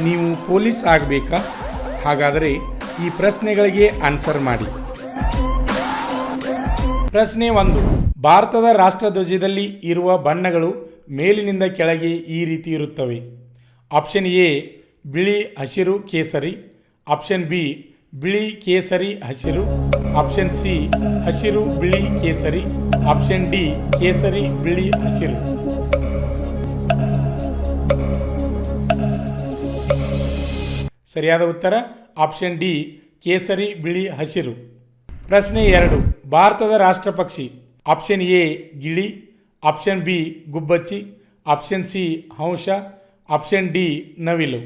ನೀವು ಪೊಲೀಸ್ ಆಗಬೇಕಾ? ಹಾಗಾದರೆ ಈ ಪ್ರಶ್ನೆಗಳಿಗೆ ಆನ್ಸರ್ ಮಾಡಿ. ಪ್ರಶ್ನೆ 1. ಭಾರತದ ರಾಷ್ಟ್ರಧ್ವಜದಲ್ಲಿ ಇರುವ ಬಣ್ಣಗಳು ಮೇಲಿನಿಂದ ಕೆಳಗೆ ಈ ರೀತಿ ಇರುತ್ತವೆ. ಆಪ್ಷನ್ ಎ ಬಿಳಿ ಹಸಿರು ಕೇಸರಿ, ಆಪ್ಷನ್ ಬಿ ಬಿಳಿ ಕೇಸರಿ ಹಸಿರು, ಆಪ್ಷನ್ ಸಿ ಹಸಿರು ಬಿಳಿ ಕೇಸರಿ, ಆಪ್ಷನ್ ಡಿ ಕೇಸರಿ ಬಿಳಿ ಹಸಿರು. ಸರಿಯಾದ ಉತ್ತರ ಆಪ್ಷನ್ ಡಿ ಕೇಸರಿ ಬಿಳಿ ಹಸಿರು. ಪ್ರಶ್ನೆ 2. ಭಾರತದ ರಾಷ್ಟ್ರ ಪಕ್ಷಿ. ಆಪ್ಷನ್ ಎ ಗಿಳಿ, ಆಪ್ಷನ್ ಬಿ ಗುಬ್ಬಚ್ಚಿ, ಆಪ್ಷನ್ ಸಿ ಹಂಸ, ಆಪ್ಷನ್ ಡಿ ನವಿಲು.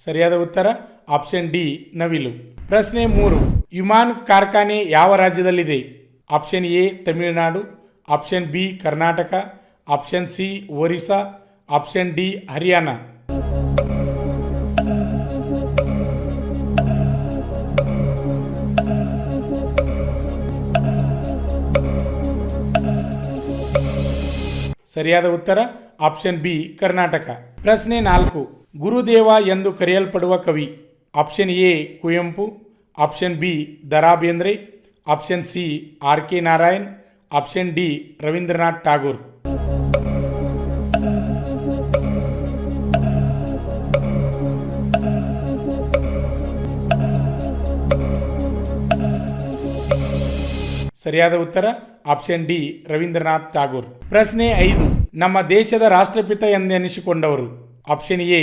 ಸರಿಯಾದ ಉತ್ತರ ಆಪ್ಷನ್ ಡಿ ನವಿಲು. ಪ್ರಶ್ನೆ 3. ವಿಮಾನ ಕಾರ್ಖಾನೆ ಯಾವ ರಾಜ್ಯದಲ್ಲಿದೆ? Option A Tamil Nadu, option B Karnataka, option C Orissa, option D Haryana. ಸರಿಯಾದ ಉತ್ತರ ಆಪ್ಷನ್ ಬಿ ಕರ್ನಾಟಕ. ಪ್ರಶ್ನೆ 4. ಗುರುದೇವ ಎಂದು ಕರೆಯಲ್ಪಡುವ ಕವಿ. Option A Kuvempu, option B Da Ra Bendre, option C R K Narayan, option D Rabindranath Tagore. ಸರಿಯಾದ ಉತ್ತರ ಆಪ್ಷನ್ ಡಿ ರವೀಂದ್ರನಾಥ್ ಟಾಗೋರ್. ಪ್ರಶ್ನೆ 5. ನಮ್ಮ ದೇಶದ ರಾಷ್ಟ್ರಪಿತ ಎಂದೆನಿಸಿಕೊಂಡವರು. Option A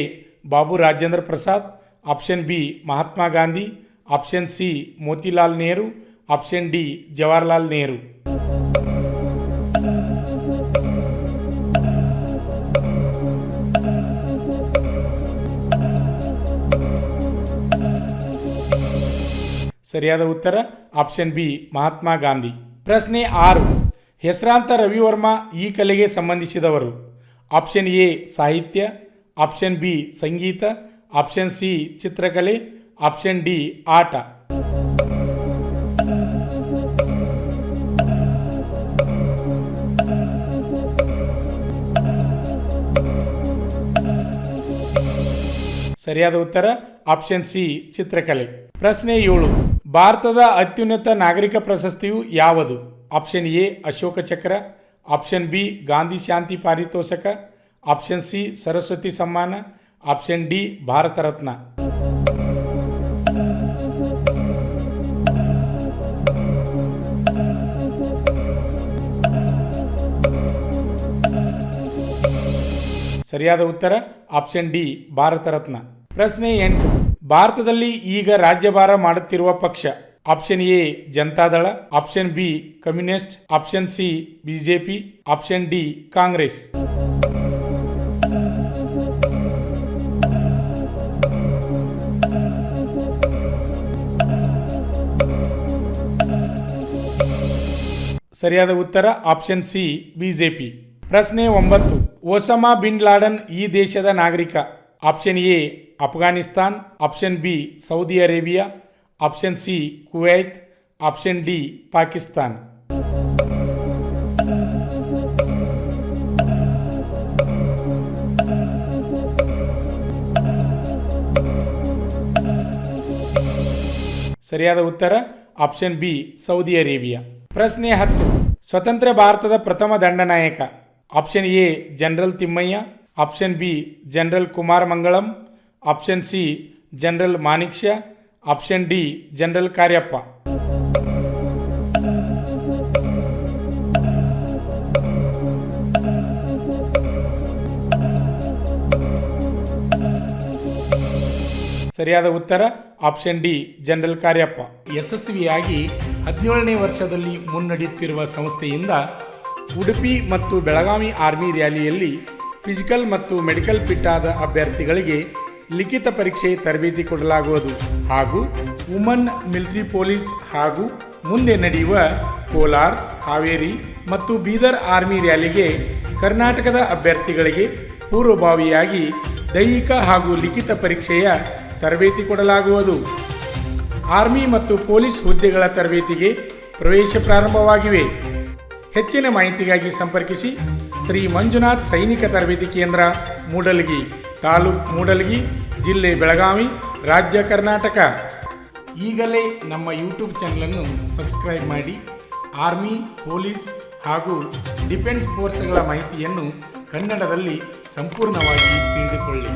Babu Rajendra Prasad, option B Mahatma Gandhi, option C Motilal Nehru, option D Jawaharlal Nehru. ಸರಿಯಾದ ಉತ್ತರ ಆಪ್ಷನ್ ಬಿ ಮಹಾತ್ಮ ಗಾಂಧಿ. ಪ್ರಶ್ನೆ 6. ಹೆಸರಾಂತ ರವಿವರ್ಮ ಈ ಕಲೆಗೆ ಸಂಬಂಧಿಸಿದವರು. ಆಪ್ಷನ್ ಎ ಸಾಹಿತ್ಯ, ಆಪ್ಷನ್ ಬಿ ಸಂಗೀತ, ಆಪ್ಷನ್ ಸಿ ಚಿತ್ರಕಲೆ, ಆಪ್ಷನ್ ಡಿ ಆಟ. ಸರಿಯಾದ ಉತ್ತರ ಆಪ್ಷನ್ ಸಿ ಚಿತ್ರಕಲೆ. ಪ್ರಶ್ನೆ 7. ಭಾರತದ ಅತ್ಯುನ್ನತ ನಾಗರಿಕ ಪ್ರಶಸ್ತಿಯು ಯಾವುದು? Option A Ashoka Chakra, option B Gandhi Shanti ಪಾರಿತೋಷಕ, option C Saraswati Samman, option D Bharat Ratna. ಸರಿಯಾದ ಉತ್ತರ ಆಪ್ಷನ್ ಡಿ ಭಾರತ ರತ್ನ. ಪ್ರಶ್ನೆ 8. ಭಾರತದಲ್ಲಿ ಈಗ ರಾಜ್ಯಭಾರ ಮಾಡುತ್ತಿರುವ ಪಕ್ಷ. Option A Janata Dal, option B communist, option C BJP, option D Congress. ಸರಿಯಾದ ಉತ್ತರ ಆಪ್ಷನ್ ಸಿ ಬಿಜೆಪಿ. ಪ್ರಶ್ನೆ 9. ಒಸಾಮಾ ಬಿನ್ ಲಾಡನ್ ಈ ದೇಶದ ನಾಗರಿಕ. Option A Afghanistan, option B Saudi Arabia, option C Kuwait, option D Pakistan. ಸರಿಯಾದ ಉತ್ತರ ಆಪ್ಷನ್ ಬಿ ಸೌದಿ ಅರೇಬಿಯಾ. ಪ್ರಶ್ನೆ 10. ಸ್ವತಂತ್ರ ಭಾರತದ ಪ್ರಥಮ ದಂಡನಾಯಕ. Option A general Thimmayya, option B general Kumar Mangalam, option C general Manekshaw, option D general Cariappa. ಸರಿಯಾದ ಉತ್ತರ ಆಪ್ಷನ್ ಡಿ ಜನರಲ್ ಕಾರ್ಯಪ್ಪ. ಯಶಸ್ವಿಯಾಗಿ 17ನೇ ವರ್ಷದಲ್ಲಿ ಮುನ್ನಡೆಯುತ್ತಿರುವ ಸಂಸ್ಥೆಯಿಂದ ಉಡುಪಿ ಮತ್ತು ಬೆಳಗಾವಿ ಆರ್ಮಿ ರ್ಯಾಲಿಯಲ್ಲಿ ಫಿಸಿಕಲ್ ಮತ್ತು ಮೆಡಿಕಲ್ ಫಿಟ್ ಆದ ಅಭ್ಯರ್ಥಿಗಳಿಗೆ ಲಿಖಿತ ಪರೀಕ್ಷೆ ತರಬೇತಿ ಕೊಡಲಾಗುವುದು ಹಾಗೂ ವುಮನ್ ಮಿಲಿಟರಿ ಪೊಲೀಸ್ ಹಾಗೂ ಮುಂದೆ ನಡೆಯುವ ಕೋಲಾರ, ಹಾವೇರಿ ಮತ್ತು ಬೀದರ್ ಆರ್ಮಿ ರ್ಯಾಲಿಗೆ ಕರ್ನಾಟಕದ ಅಭ್ಯರ್ಥಿಗಳಿಗೆ ಪೂರ್ವಭಾವಿಯಾಗಿ ದೈಹಿಕ ಹಾಗೂ ಲಿಖಿತ ಪರೀಕ್ಷೆಯ ತರಬೇತಿ ಕೊಡಲಾಗುವುದು. ಆರ್ಮಿ ಮತ್ತು ಪೊಲೀಸ್ ಹುದ್ದೆಗಳ ತರಬೇತಿಗೆ ಪ್ರವೇಶ ಪ್ರಾರಂಭವಾಗಿವೆ. ಹೆಚ್ಚಿನ ಮಾಹಿತಿಗಾಗಿ ಸಂಪರ್ಕಿಸಿ ಶ್ರೀ ಮಂಜುನಾಥ್ ಸೈನಿಕ ತರಬೇತಿ ಕೇಂದ್ರ, ಮೂಡಲಗಿ, ತಾಲೂಕು ಮೂಡಲಗಿ, ಜಿಲ್ಲೆ ಬೆಳಗಾವಿ, ರಾಜ್ಯ ಕರ್ನಾಟಕ. ಈಗಲೇ ನಮ್ಮ ಯೂಟ್ಯೂಬ್ ಚಾನಲನ್ನು ಸಬ್ಸ್ಕ್ರೈಬ್ ಮಾಡಿ ಆರ್ಮಿ, ಪೊಲೀಸ್ ಹಾಗೂ ಡಿಫೆನ್ಸ್ ಫೋರ್ಸ್ಗಳ ಮಾಹಿತಿಯನ್ನು ಕನ್ನಡದಲ್ಲಿ ಸಂಪೂರ್ಣವಾಗಿ ತಿಳಿದುಕೊಳ್ಳಿ.